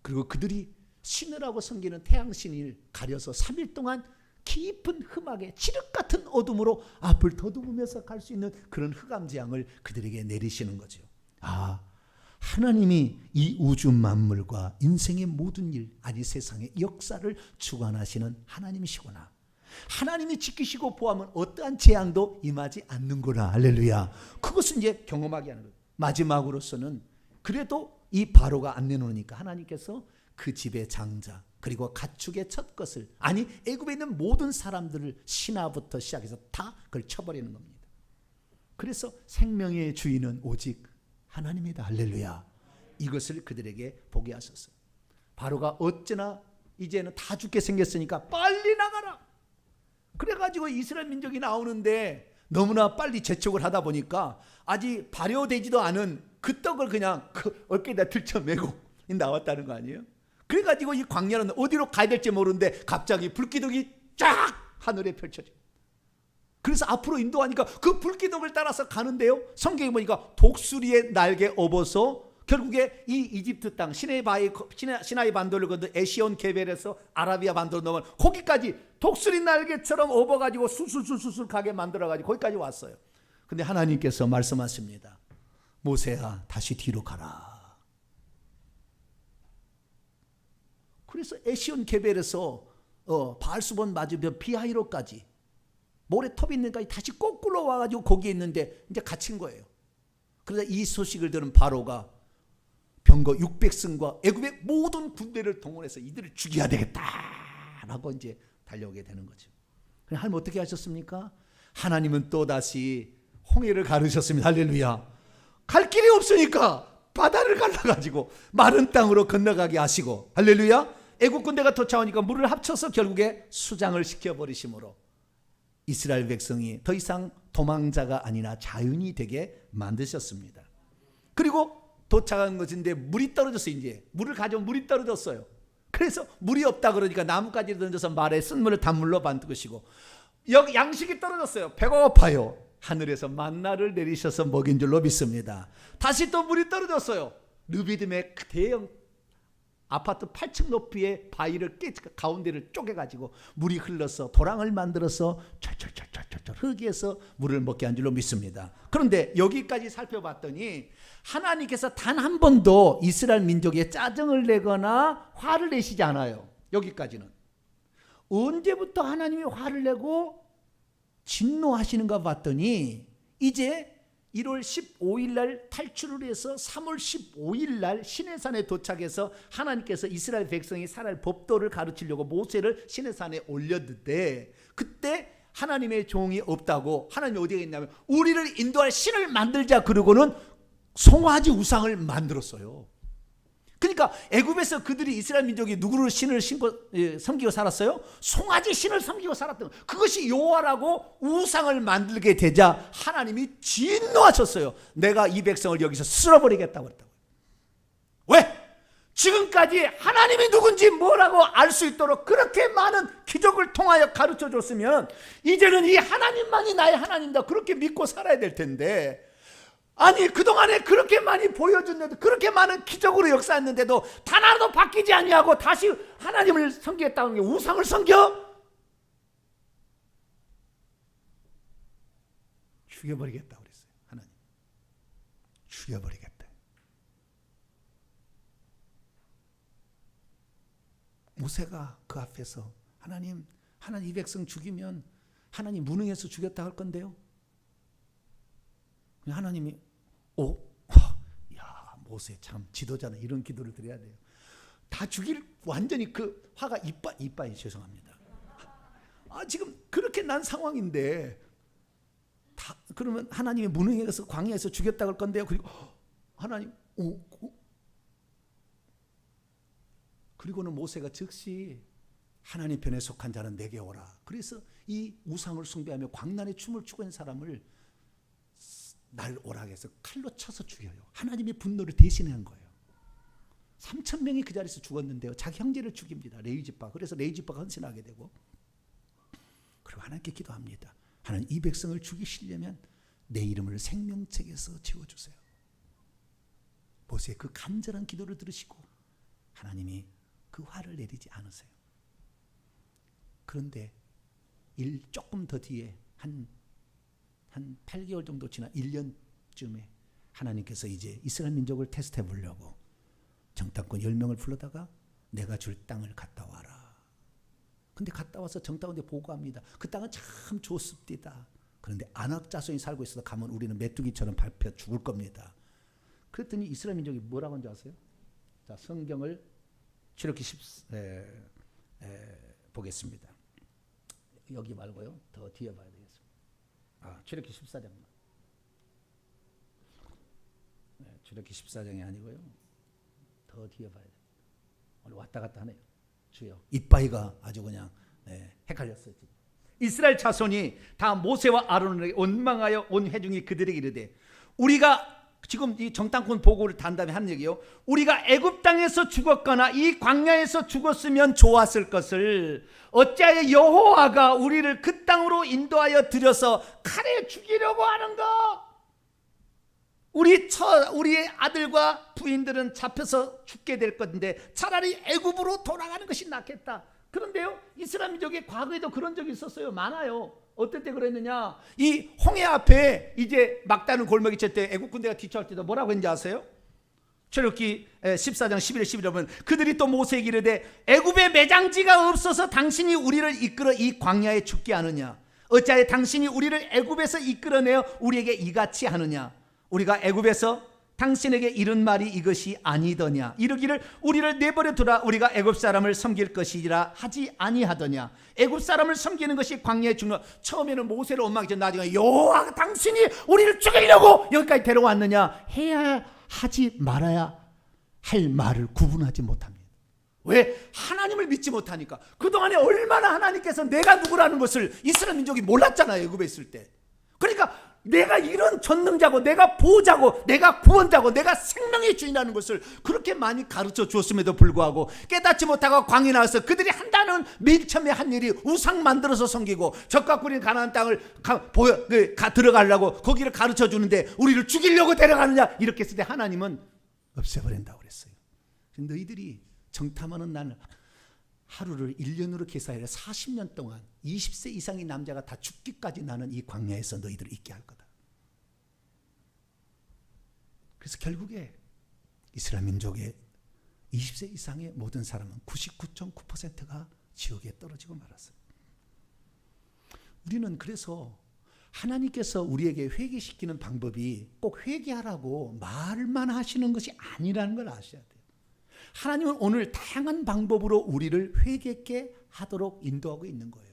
그리고 그들이 신이라고 섬기는 태양신을 가려서 3일 동안 깊은 흠악의 칠흑 같은 어둠으로 앞을 더듬으면서 갈 수 있는 그런 흑암재앙을 그들에게 내리시는 거죠. 하나님이 이 우주 만물과 인생의 모든 일, 아니 세상의 역사를 주관하시는 하나님이시구나. 하나님이 지키시고 보호하면 어떠한 재앙도 임하지 않는구나. 할렐루야. 그것은 이제 경험하게 하는 거예요. 마지막으로서는 그래도 이 바로가 안 내놓으니까 하나님께서 그 집의 장자 그리고 가축의 첫 것을, 아니 애굽에 있는 모든 사람들을 신하부터 시작해서 다 그걸 쳐버리는 겁니다. 그래서 생명의 주인은 오직 하나님이다. 할렐루야. 이것을 그들에게 보게 하셨어요. 바로가 어찌나 이제는 다 죽게 생겼으니까 빨리 나가라. 그래가지고 이스라엘 민족이 나오는데 너무나 빨리 재촉을 하다 보니까 아직 발효되지도 않은 그 떡을 그냥 그 어깨에다 들쳐매고 나왔다는 거 아니에요? 그래가지고 이 광야는 어디로 가야 될지 모르는데 갑자기 불기둥이 쫙 하늘에 펼쳐져. 그래서 앞으로 인도하니까 그 불기둥을 따라서 가는데요, 성경에 보니까 독수리의 날개 업어서 결국에 이 이집트 땅 시나이 반도를 건너 에시온 게벨에서 아라비아 반도로 넘어 거기까지 독수리 날개처럼 업어가지고 술술술술 가게 만들어가지고 거기까지 왔어요. 근데 하나님께서 말씀하십니다. 모세야, 다시 뒤로 가라. 그래서 에시온 게벨에서 바알수본 맞으면 비하이로까지 모래톱이 있는 데까지 다시 거꾸로 와가지고 거기에 있는데 이제 갇힌 거예요. 그러다 이 소식을 들은 바로가 병거 600승과 애굽의 모든 군대를 동원해서 이들을 죽여야 되겠다라고 이제 달려오게 되는 거죠. 하나님 어떻게 하셨습니까? 하나님은 또 다시 홍해를 가르셨습니다. 할렐루야. 갈 길이 없으니까 바다를 갈라가지고 마른 땅으로 건너가게 하시고, 할렐루야. 애국 군대가 쫓아오니까 물을 합쳐서 결국에 수장을 시켜버리심으로 이스라엘 백성이 더 이상 도망자가 아니라 자연이 되게 만드셨습니다. 그리고 도착한 것인데 물이 떨어졌어요. 이제 물을 가져온 물이 떨어졌어요. 그래서 물이 없다 그러니까 나뭇가지를 던져서 말에 쓴물을 단물로 만드시고, 여기 양식이 떨어졌어요. 배가 고파요. 하늘에서 만나를 내리셔서 먹인 줄로 믿습니다. 다시 또 물이 떨어졌어요. 르비딤의 대형 아파트 8층 높이의 바위를 가운데를 쪼개가지고 물이 흘러서 도랑을 만들어서 철철철철철 흙에서 물을 먹게 한 줄로 믿습니다. 그런데 여기까지 살펴봤더니 하나님께서 단 한 번도 이스라엘 민족에 짜증을 내거나 화를 내시지 않아요. 여기까지는. 언제부터 하나님이 화를 내고 진노하시는가 봤더니 이제 1월 15일 날 탈출을 해서 3월 15일 날 시내산에 도착해서 하나님께서 이스라엘 백성이 살아갈 법도를 가르치려고 모세를 시내산에 올렸는데, 그때 하나님의 종이 없다고 하나님이 어디에 있냐면 우리를 인도할 신을 만들자 그러고는 송아지 우상을 만들었어요. 그러니까 애굽에서 그들이 이스라엘 민족이 누구를 신을 섬기고 살았어요? 송아지 신을 섬기고 살았던, 그것이 여호와라고 우상을 만들게 되자 하나님이 진노하셨어요. 내가 이 백성을 여기서 쓸어버리겠다고 했다고. 왜? 지금까지 하나님이 누군지 뭐라고 알 수 있도록 그렇게 많은 기적을 통하여 가르쳐 줬으면 이제는 이 하나님만이 나의 하나님이다 그렇게 믿고 살아야 될 텐데, 아니 그동안에 그렇게 많이 보여줬는데도, 그렇게 많은 기적으로 역사했는데도 단 하나도 바뀌지 아니하고 다시 하나님을 섬기겠다는 게 우상을 섬겨? 죽여버리겠다고 그랬어요. 하나님 죽여버리겠다. 모세가 그 앞에서 하나님 이 백성 죽이면 하나님 무능해서 죽였다 할 건데요. 하나님이 야 모세 참 지도자는 이런 기도를 드려야 돼요. 다 죽일, 완전히 그 화가 이빠이 죄송합니다. 지금 그렇게 난 상황인데 다 그러면 하나님이 무능해서 광야에서 죽였다 할 건데요. 그리고 하나님 그리고는 모세가 즉시 하나님 편에 속한 자는 내게 오라. 그래서 이 우상을 숭배하며 광란의 춤을 추고 있는 사람을 날 오라고 해서 칼로 쳐서 죽여요. 하나님의 분노를 대신한 거예요. 3,000명이 그 자리에서 죽었는데요, 자기 형제를 죽입니다. 레위지파. 그래서 레위지파가 헌신하게 되고, 그리고 하나님께 기도합니다. 하나님 이 백성을 죽이시려면 내 이름을 생명책에서 지워주세요. 모세의 그 간절한 기도를 들으시고 하나님이 그 화를 내리지 않으세요. 그런데 조금 더 뒤에 한 8개월 정도 지난 1년쯤에 하나님께서 이제 이스라엘 민족을 테스트해 보려고 정탐꾼 10명을 불러다가 내가 줄 땅을 갔다 와라. 근데 갔다 와서 정탐꾼한테 보고합니다. 그 땅은 참 좋습니다. 그런데 안악 자손이 살고 있어서 가면 우리는 메뚜기처럼 밟혀 죽을 겁니다. 그랬더니 이스라엘 민족이 뭐라고 하는지 아세요? 자, 성경을 출애굽기 보겠습니다. 여기 말고요. 더 뒤에 봐야 되겠습니다. 출애굽기 14장만. 출애굽기 14장이 아니고요. 더 뒤에 봐야 돼요. 오늘 왔다 갔다 하네요. 주여. 이빠이가 아주 그냥 헷갈렸어요. 지금. 이스라엘 자손이 다 모세와 아론에게 원망하여 온 회중이 그들에게 이르되 우리가 지금 이 정탐꾼 보고를 단 다음에 하는 얘기요. 우리가 애굽 땅에서 죽었거나 이 광야에서 죽었으면 좋았을 것을 어찌하여 여호와가 우리를 그 땅으로 인도하여 들여서 칼에 죽이려고 하는가? 우리의 아들과 부인들은 잡혀서 죽게 될 건데 차라리 애굽으로 돌아가는 것이 낫겠다. 그런데요, 이스라엘 민족의 과거에도 그런 적이 있었어요. 많아요. 어떨 때 그랬느냐? 이 홍해 앞에 이제 막다른 골목이 칠 때 애국 군대가 뒤쳐올 때도 뭐라고 했는지 아세요? 출애굽기 14장 11절 12절 보면 그들이 또 모세에게 이르되 애굽에 매장지가 없어서 당신이 우리를 이끌어 이 광야에 죽게 하느냐? 어찌하여 당신이 우리를 애굽에서 이끌어내어 우리에게 이같이 하느냐? 우리가 애굽에서 당신에게 이른 말이 이것이 아니더냐? 이르기를 우리를 내버려 두라. 우리가 애굽 사람을 섬길 것이라 하지 아니하더냐? 애굽 사람을 섬기는 것이 광야에 죽는. 처음에는 모세를 원망했죠. 나중에 여호와 당신이 우리를 죽이려고 여기까지 데려왔느냐? 해야 하지 말아야 할 말을 구분하지 못합니다. 왜? 하나님을 믿지 못하니까. 그동안에 얼마나 하나님께서 내가 누구라는 것을 이스라엘 민족이 몰랐잖아요. 애굽에 있을 때. 그러니까 내가 이런 전능자고 내가 보호자고 내가 구원자고 내가 생명의 주인이라는 것을 그렇게 많이 가르쳐 주었음에도 불구하고 깨닫지 못하고 광야에 나와서 그들이 한다는 맨 처음에 한 일이 우상 만들어서 섬기고 젖과 꿀인 가나안 땅을 들어가려고 거기를 가르쳐 주는데 우리를 죽이려고 데려가느냐 이렇게 했을 때 하나님은 없애버린다고 그랬어요. 너희들이 정탐하는 날 하루를 1년으로 계산해서 40년 동안 20세 이상의 남자가 다 죽기까지 나는 이 광야에서 너희들을 있게 할 거다. 그래서 결국에 이스라엘 민족의 20세 이상의 모든 사람은 99.9%가 지옥에 떨어지고 말았어요. 우리는 그래서 하나님께서 우리에게 회개시키는 방법이 꼭 회개하라고 말만 하시는 것이 아니라는 걸 아셔야 돼요. 하나님은 오늘 다양한 방법으로 우리를 회개케 하도록 인도하고 있는 거예요.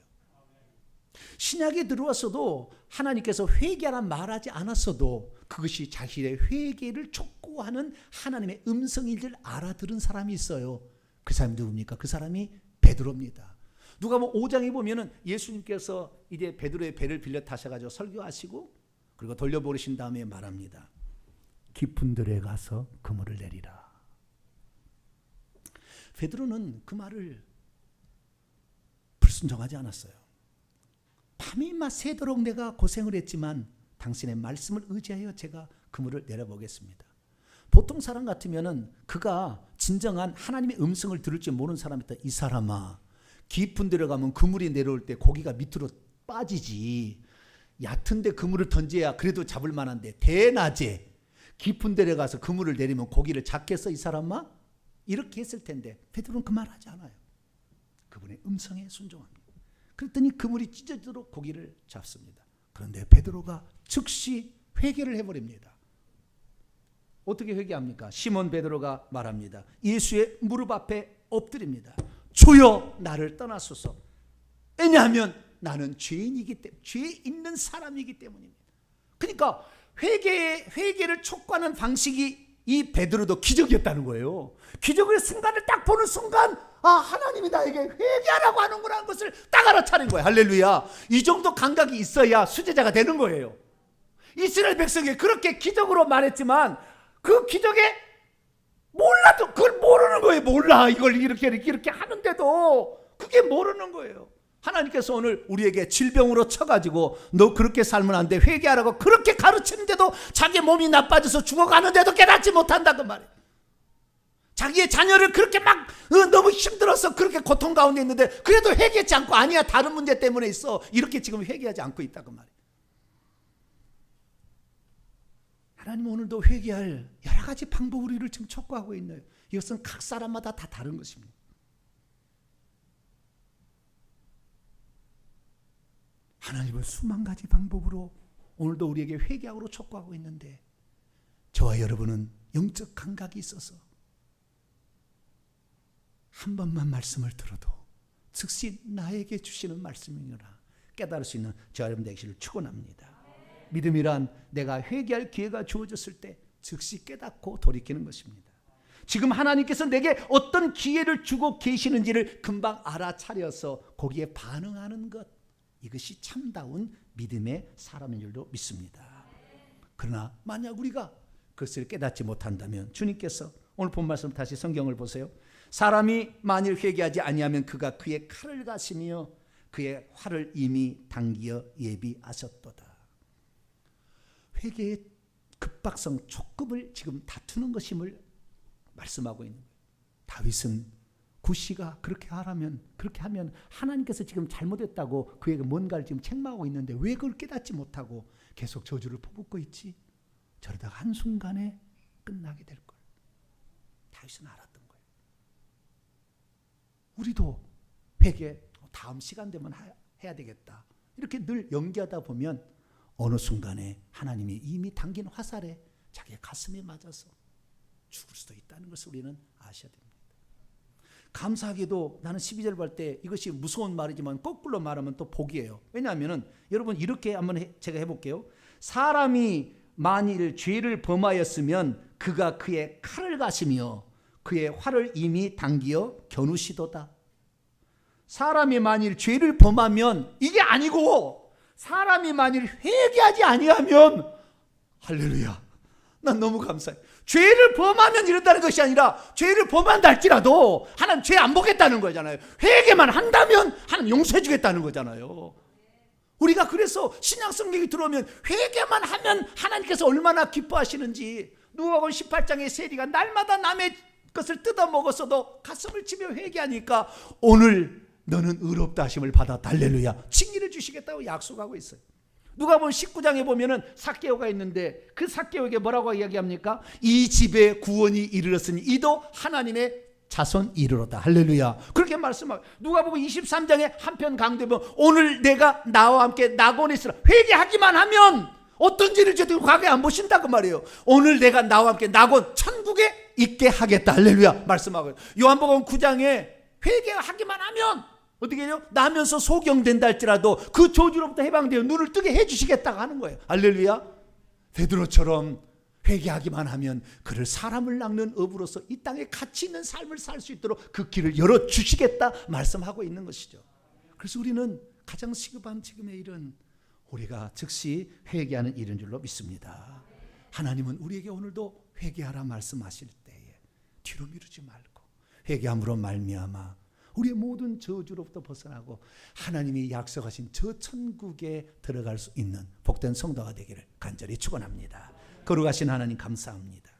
신약에 들어왔어도 하나님께서 회개하라 말하지 않았어도 그것이 자신의 회개를 촉구하는 하나님의 음성인 줄 알아들은 사람이 있어요. 그 사람이 누굽니까? 그 사람이 베드로입니다. 누가복음 5장에 보면은 예수님께서 이제 베드로의 배를 빌려 타셔가지고 설교하시고 그리고 돌려보내신 다음에 말합니다. 깊은 들에 가서 그물을 내리라. 베드로는 그 말을 불순종하지 않았어요. 밤이 막 새도록 내가 고생을 했지만 당신의 말씀을 의지하여 제가 그물을 내려보겠습니다. 보통 사람 같으면은 그가 진정한 하나님의 음성을 들을 줄 모르는 사람이다. 이 사람아, 깊은 데로 가면 그물이 내려올 때 고기가 밑으로 빠지지. 얕은 데 그물을 던져야 그래도 잡을 만한데 대낮에 깊은 데로 가서 그물을 내리면 고기를 잡겠어 이 사람아? 이렇게 했을 텐데 베드로는 그 말 하지 않아요. 그분의 음성에 순종합니다. 그랬더니 그물이 찢어지도록 고기를 잡습니다. 그런데 베드로가 즉시 회개를 해버립니다. 어떻게 회개합니까? 시몬 베드로가 말합니다. 예수의 무릎 앞에 엎드립니다. 주여 나를 떠나소서. 왜냐하면 나는 죄인이기 때문에 죄 있는 사람이기 때문입니다. 그러니까 회개를 촉구하는 방식이 이 베드로도 기적이었다는 거예요. 기적의 순간을 딱 보는 순간 하나님이 나에게 회개하라고 하는구나 하는 것을 딱 알아차린 거예요. 할렐루야. 이 정도 감각이 있어야 수제자가 되는 거예요. 이스라엘 백성이 그렇게 기적으로 말했지만 그 기적에 몰라도 그걸 모르는 거예요. 몰라. 이걸 이렇게 하는데도 그게 모르는 거예요. 하나님께서 오늘 우리에게 질병으로 쳐가지고 너 그렇게 살면 안 돼. 회개하라고 그렇게 가르치는데도 자기 몸이 나빠져서 죽어가는데도 깨닫지 못한다 그 말이에요. 자기의 자녀를 그렇게 막 너무 힘들어서 그렇게 고통 가운데 있는데 그래도 회개하지 않고 아니야 다른 문제 때문에 있어 이렇게 지금 회개하지 않고 있다고 말이에요. 하나님은 오늘도 회개할 여러 가지 방법으로 우리를 지금 촉구하고 있네요. 이것은 각 사람마다 다 다른 것입니다. 하나님은 수만 가지 방법으로 오늘도 우리에게 회개하고 촉구하고 있는데 저와 여러분은 영적 감각이 있어서 한 번만 말씀을 들어도 즉시 나에게 주시는 말씀이니라 깨달을 수 있는 저와 여러분 되시기를 축원합니다. 믿음이란 내가 회개할 기회가 주어졌을 때 즉시 깨닫고 돌이키는 것입니다. 지금 하나님께서 내게 어떤 기회를 주고 계시는지를 금방 알아차려서 거기에 반응하는 것, 이것이 참다운 믿음의 사람인 줄도 믿습니다. 그러나 만약 우리가 그것을 깨닫지 못한다면 주님께서 오늘 본 말씀 다시 성경을 보세요. 사람이 만일 회개하지 아니하면 그가 그의 칼을 가시며 그의 활을 이미 당기어 예비하셨도다. 회개의 급박성, 촉급을 지금 다투는 것임을 말씀하고 있는 거예요. 다윗은 구시가 그렇게 하면 하나님께서 지금 잘못했다고 그에게 뭔가를 지금 책망하고 있는데 왜 그걸 깨닫지 못하고 계속 저주를 퍼붓고 있지? 저러다가 한순간에 끝나게 될 걸 다윗은 알았던 거예요. 우리도 회개 다음 시간 되면 해야 되겠다 이렇게 늘 연기하다 보면 어느 순간에 하나님이 이미 당긴 화살에 자기의 가슴에 맞아서 죽을 수도 있다는 것을 우리는 아셔야 됩니다. 감사하게도 나는 12절 볼 때 이것이 무서운 말이지만 거꾸로 말하면 또 복이에요. 왜냐하면 여러분 이렇게 한번 제가 해볼게요. 사람이 만일 죄를 범하였으면 그가 그의 칼을 가시며 그의 활을 이미 당기어 겨누시도다. 사람이 만일 죄를 범하면 이게 아니고 사람이 만일 회개하지 아니하면 할렐루야 난 너무 감사해. 죄를 범하면 이런다는 것이 아니라 죄를 범한다 할지라도 하나님 죄 안 보겠다는 거잖아요. 회개만 한다면 하나님 용서해 주겠다는 거잖아요. 우리가 그래서 신약 성경이 들어오면 회개만 하면 하나님께서 얼마나 기뻐하시는지 누가복음 18장의 세리가 날마다 남의 것을 뜯어먹었어도 가슴을 치며 회개하니까 오늘 너는 의롭다 하심을 받았다 할렐루야 칭의를 주시겠다고 약속하고 있어요. 누가복음 19장에 보면은 삭개오가 있는데 그 삭개오에게 뭐라고 이야기합니까? 이 집에 구원이 이르렀으니 이도 하나님의 자손 이르렀다 할렐루야 그렇게 말씀하고 누가복음 23장에 한편 강조하면 오늘 내가 나와 함께 낙원에 있으라 회개하기만 하면 어떤 죄를 져도 과거에 안 보신다고 말이에요. 오늘 내가 나와 함께 낙원 천국에 있게 하겠다 할렐루야 말씀하고요. 요한복음 9장에 회개하기만 하면 어떻게 해요? 나면서 소경된다 할지라도 그 저주로부터 해방되어 눈을 뜨게 해주시겠다고 하는 거예요. 할렐루야. 베드로처럼 회개하기만 하면 그를 사람을 낚는 업으로서 이 땅에 가치 있는 삶을 살 수 있도록 그 길을 열어주시겠다 말씀하고 있는 것이죠. 그래서 우리는 가장 시급한 지금의 일은 우리가 즉시 회개하는 일인 줄로 믿습니다. 하나님은 우리에게 오늘도 회개하라 말씀하실 때에 뒤로 미루지 말고 회개함으로 말미암아 우리의 모든 저주로부터 벗어나고 하나님이 약속하신 저 천국에 들어갈 수 있는 복된 성도가 되기를 간절히 축원합니다. 거룩하신 하나님 감사합니다.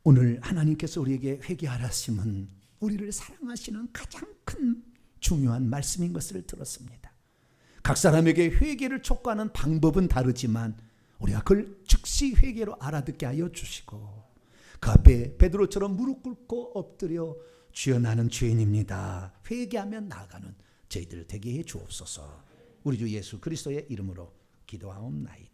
오늘 하나님께서 우리에게 회개하라 하심은 우리를 사랑하시는 가장 큰 중요한 말씀인 것을 들었습니다. 각 사람에게 회개를 촉구하는 방법은 다르지만 우리가 그걸 즉시 회개로 알아듣게 하여 주시고 그 앞에 베드로처럼 무릎 꿇고 엎드려 주여 나는 죄인입니다. 회개하며 나아가는 저희들 되게 해 주옵소서. 우리 주 예수 그리스도의 이름으로 기도하옵나이다.